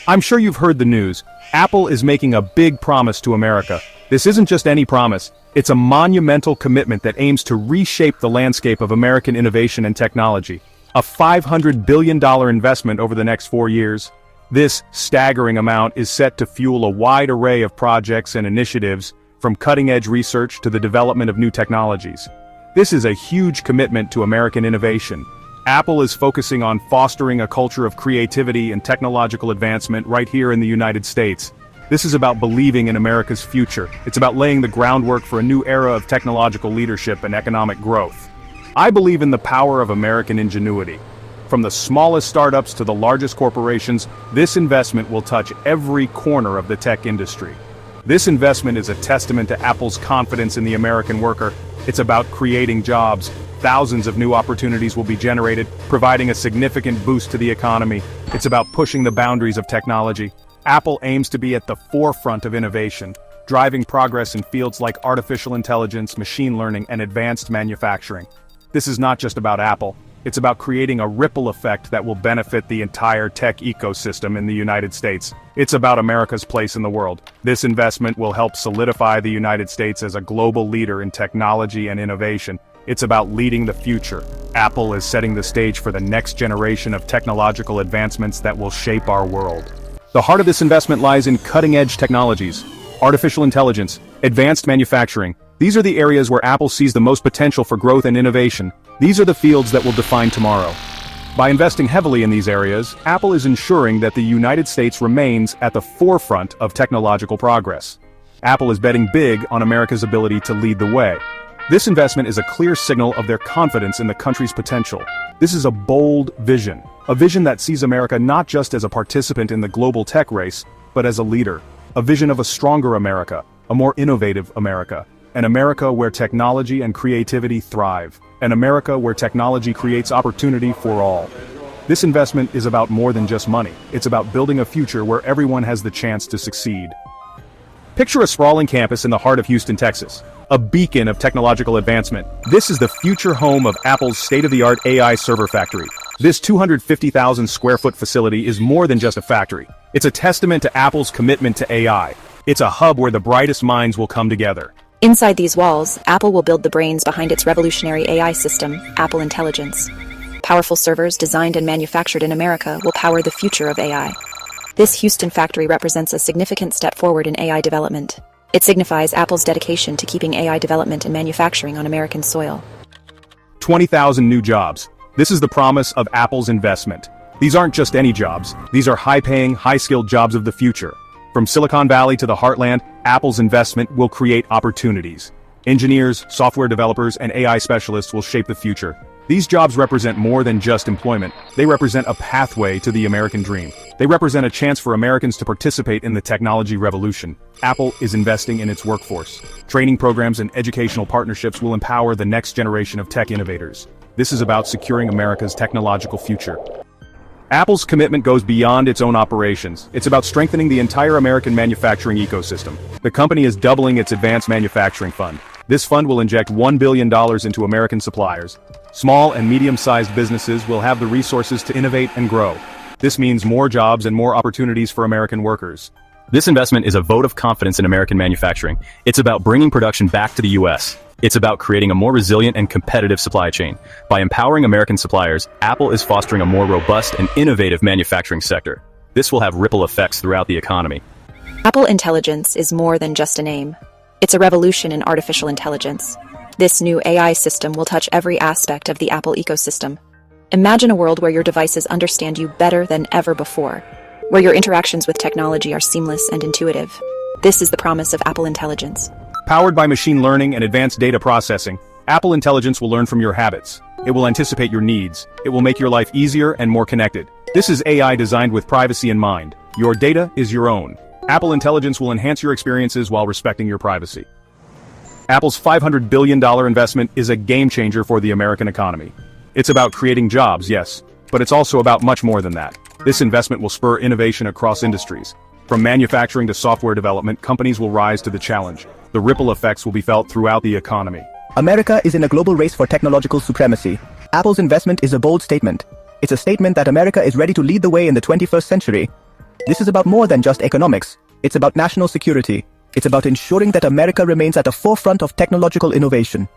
I'm sure you've heard the news. Apple is making a big promise to America. This isn't just any promise, it's a monumental commitment that aims to reshape the landscape of American innovation and technology. A $500 billion investment over the next 4 years. This staggering amount is set to fuel a wide array of projects and initiatives, from cutting-edge research to the development of new technologies. This is a huge commitment to American innovation. Apple is focusing on fostering a culture of creativity and technological advancement right here in the United States. This is about believing in America's future. It's about laying the groundwork for a new era of technological leadership and economic growth. I believe in the power of American ingenuity. From the smallest startups to the largest corporations, this investment will touch every corner of the tech industry. This investment is a testament to Apple's confidence in the American worker. It's about creating jobs. Thousands of new opportunities will be generated, providing a significant boost to the economy. It's about pushing the boundaries of technology. Apple aims to be at the forefront of innovation, driving progress in fields like artificial intelligence, machine learning, and advanced manufacturing. This is not just about Apple. It's about creating a ripple effect that will benefit the entire tech ecosystem in the United States. It's about America's place in the world. This investment will help solidify the United States as a global leader in technology and innovation. It's about leading the future. Apple is setting the stage for the next generation of technological advancements that will shape our world. The heart of this investment lies in cutting-edge technologies, artificial intelligence, advanced manufacturing. These are the areas where Apple sees the most potential for growth and innovation. These are the fields that will define tomorrow. By investing heavily in these areas, Apple is ensuring that the United States remains at the forefront of technological progress. Apple is betting big on America's ability to lead the way. This investment is a clear signal of their confidence in the country's potential. This is a bold vision, a vision that sees America not just as a participant in the global tech race, but as a leader. A vision of a stronger America, a more innovative America, an America where technology and creativity thrive, an America where technology creates opportunity for all. This investment is about more than just money. It's about building a future where everyone has the chance to succeed. Picture a sprawling campus in the heart of Houston, Texas. A beacon of technological advancement. This is the future home of Apple's state-of-the-art AI server factory. This 250,000 square foot facility is more than just a factory. It's a testament to Apple's commitment to AI. It's a hub where the brightest minds will come together. Inside these walls, Apple will build the brains behind its revolutionary AI system, Apple Intelligence. Powerful servers designed and manufactured in America will power the future of AI. This Houston factory represents a significant step forward in AI development. It signifies Apple's dedication to keeping AI development and manufacturing on American soil. 20,000 new jobs. This is the promise of Apple's investment. These aren't just any jobs. These are high-paying, high-skilled jobs of the future. From Silicon Valley to the heartland, Apple's investment will create opportunities. Engineers, software developers, and AI specialists will shape the future. These jobs represent more than just employment. They represent a pathway to the American dream. They represent a chance for Americans to participate in the technology revolution. Apple is investing in its workforce. Training programs and educational partnerships will empower the next generation of tech innovators. This is about securing America's technological future. Apple's commitment goes beyond its own operations. It's about strengthening the entire American manufacturing ecosystem. The company is doubling its advanced manufacturing fund. This fund will inject $1 billion into American suppliers. Small and medium-sized businesses will have the resources to innovate and grow. This means more jobs and more opportunities for American workers. This investment is a vote of confidence in American manufacturing. It's about bringing production back to the U.S. It's about creating a more resilient and competitive supply chain. By empowering American suppliers, Apple is fostering a more robust and innovative manufacturing sector. This will have ripple effects throughout the economy. Apple Intelligence is more than just a name. It's a revolution in artificial intelligence. This new AI system will touch every aspect of the Apple ecosystem. Imagine a world where your devices understand you better than ever before, where your interactions with technology are seamless and intuitive. This is the promise of Apple Intelligence. Powered by machine learning and advanced data processing, Apple Intelligence will learn from your habits. It will anticipate your needs. It will make your life easier and more connected. This is AI designed with privacy in mind. Your data is your own. Apple Intelligence will enhance your experiences while respecting your privacy. Apple's $500 billion investment is a game-changer for the American economy. It's about creating jobs, yes, but it's also about much more than that. This investment will spur innovation across industries. From manufacturing to software development, companies will rise to the challenge. The ripple effects will be felt throughout the economy. America is in a global race for technological supremacy. Apple's investment is a bold statement. It's a statement that America is ready to lead the way in the 21st century. This is about more than just economics. It's about national security. It's about ensuring that America remains at the forefront of technological innovation.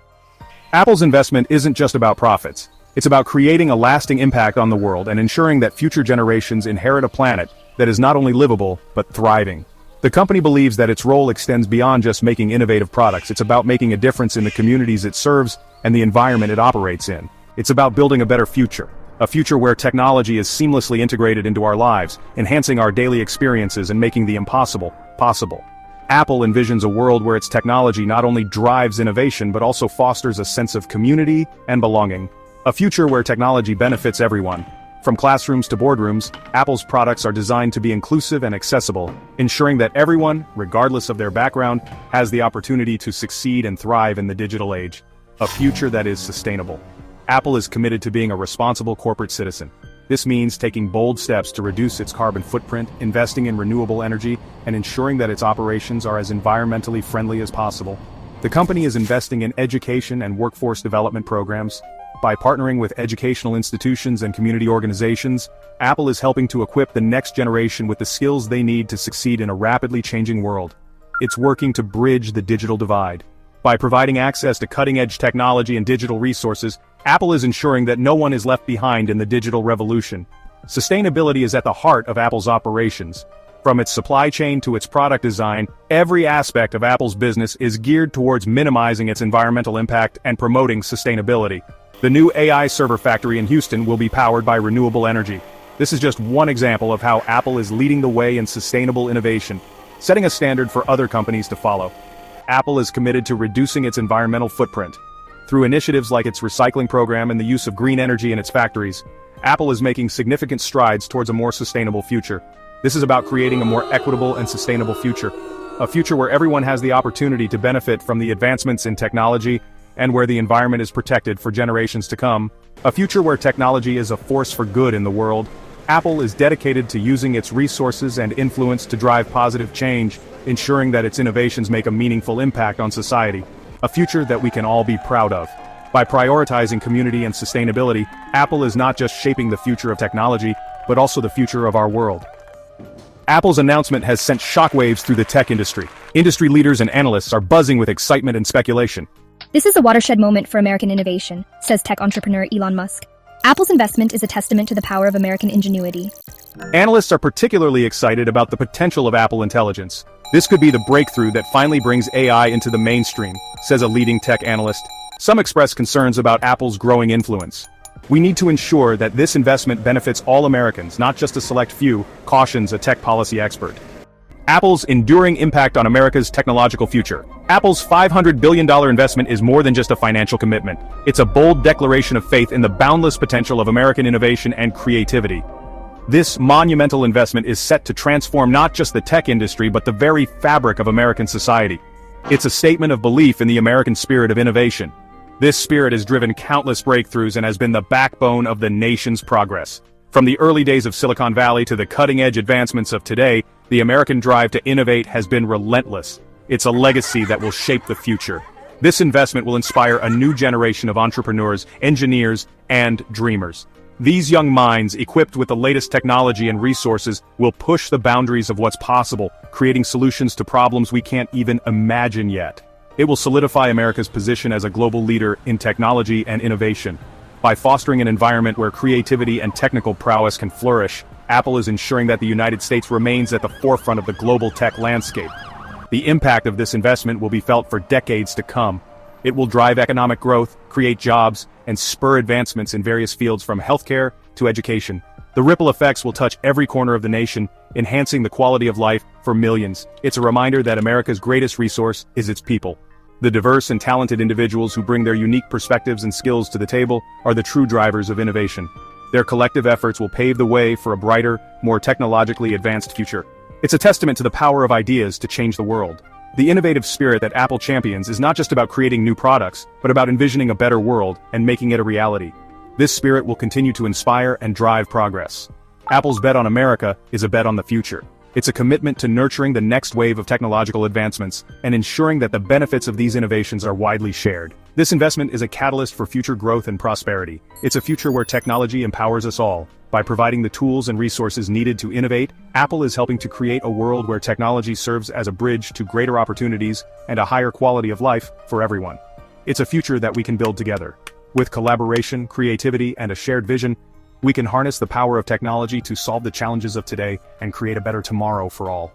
Apple's investment isn't just about profits. It's about creating a lasting impact on the world and ensuring that future generations inherit a planet that is not only livable, but thriving. The company believes that its role extends beyond just making innovative products. It's about making a difference in the communities it serves and the environment it operates in. It's about building a better future. A future where technology is seamlessly integrated into our lives, enhancing our daily experiences and making the impossible possible. Apple envisions a world where its technology not only drives innovation but also fosters a sense of community and belonging. A future where technology benefits everyone. From classrooms to boardrooms, Apple's products are designed to be inclusive and accessible, ensuring that everyone, regardless of their background, has the opportunity to succeed and thrive in the digital age. A future that is sustainable. Apple is committed to being a responsible corporate citizen. This means taking bold steps to reduce its carbon footprint, investing in renewable energy, and ensuring that its operations are as environmentally friendly as possible. The company is investing in education and workforce development programs. By partnering with educational institutions and community organizations, Apple is helping to equip the next generation with the skills they need to succeed in a rapidly changing world. It's working to bridge the digital divide. By providing access to cutting-edge technology and digital resources, Apple is ensuring that no one is left behind in the digital revolution. Sustainability is at the heart of Apple's operations. From its supply chain to its product design, every aspect of Apple's business is geared towards minimizing its environmental impact and promoting sustainability. The new AI server factory in Houston will be powered by renewable energy. This is just one example of how Apple is leading the way in sustainable innovation, setting a standard for other companies to follow. Apple is committed to reducing its environmental footprint. Through initiatives like its recycling program and the use of green energy in its factories, Apple is making significant strides towards a more sustainable future. This is about creating a more equitable and sustainable future. A future where everyone has the opportunity to benefit from the advancements in technology and where the environment is protected for generations to come. A future where technology is a force for good in the world. Apple is dedicated to using its resources and influence to drive positive change, ensuring that its innovations make a meaningful impact on society. A future that we can all be proud of. By prioritizing community and sustainability, Apple is not just shaping the future of technology, but also the future of our world. Apple's announcement has sent shockwaves through the tech industry. Industry leaders and analysts are buzzing with excitement and speculation. This is a watershed moment for American innovation, says tech entrepreneur Elon Musk. Apple's investment is a testament to the power of American ingenuity. Analysts are particularly excited about the potential of Apple Intelligence. This could be the breakthrough that finally brings AI into the mainstream, says a leading tech analyst. Some express concerns about Apple's growing influence. We need to ensure that this investment benefits all Americans, not just a select few, cautions a tech policy expert. Apple's enduring impact on America's technological future. Apple's $500 billion investment is more than just a financial commitment. It's a bold declaration of faith in the boundless potential of American innovation and creativity. This monumental investment is set to transform not just the tech industry but the very fabric of American society. It's a statement of belief in the American spirit of innovation. This spirit has driven countless breakthroughs and has been the backbone of the nation's progress. From the early days of Silicon Valley to the cutting-edge advancements of today, the American drive to innovate has been relentless. It's a legacy that will shape the future. This investment will inspire a new generation of entrepreneurs, engineers, and dreamers. These young minds, equipped with the latest technology and resources, will push the boundaries of what's possible, creating solutions to problems we can't even imagine yet. It will solidify America's position as a global leader in technology and innovation. By fostering an environment where creativity and technical prowess can flourish, Apple is ensuring that the United States remains at the forefront of the global tech landscape. The impact of this investment will be felt for decades to come. It will drive economic growth, create jobs, and spur advancements in various fields from healthcare to education. The ripple effects will touch every corner of the nation, enhancing the quality of life for millions. It's a reminder that America's greatest resource is its people. The diverse and talented individuals who bring their unique perspectives and skills to the table are the true drivers of innovation. Their collective efforts will pave the way for a brighter, more technologically advanced future. It's a testament to the power of ideas to change the world. The innovative spirit that Apple champions is not just about creating new products, but about envisioning a better world and making it a reality. This spirit will continue to inspire and drive progress. Apple's bet on America is a bet on the future. It's a commitment to nurturing the next wave of technological advancements and ensuring that the benefits of these innovations are widely shared. This investment is a catalyst for future growth and prosperity. It's a future where technology empowers us all. By providing the tools and resources needed to innovate, Apple is helping to create a world where technology serves as a bridge to greater opportunities and a higher quality of life for everyone. It's a future that we can build together. With collaboration, creativity, and a shared vision, we can harness the power of technology to solve the challenges of today and create a better tomorrow for all.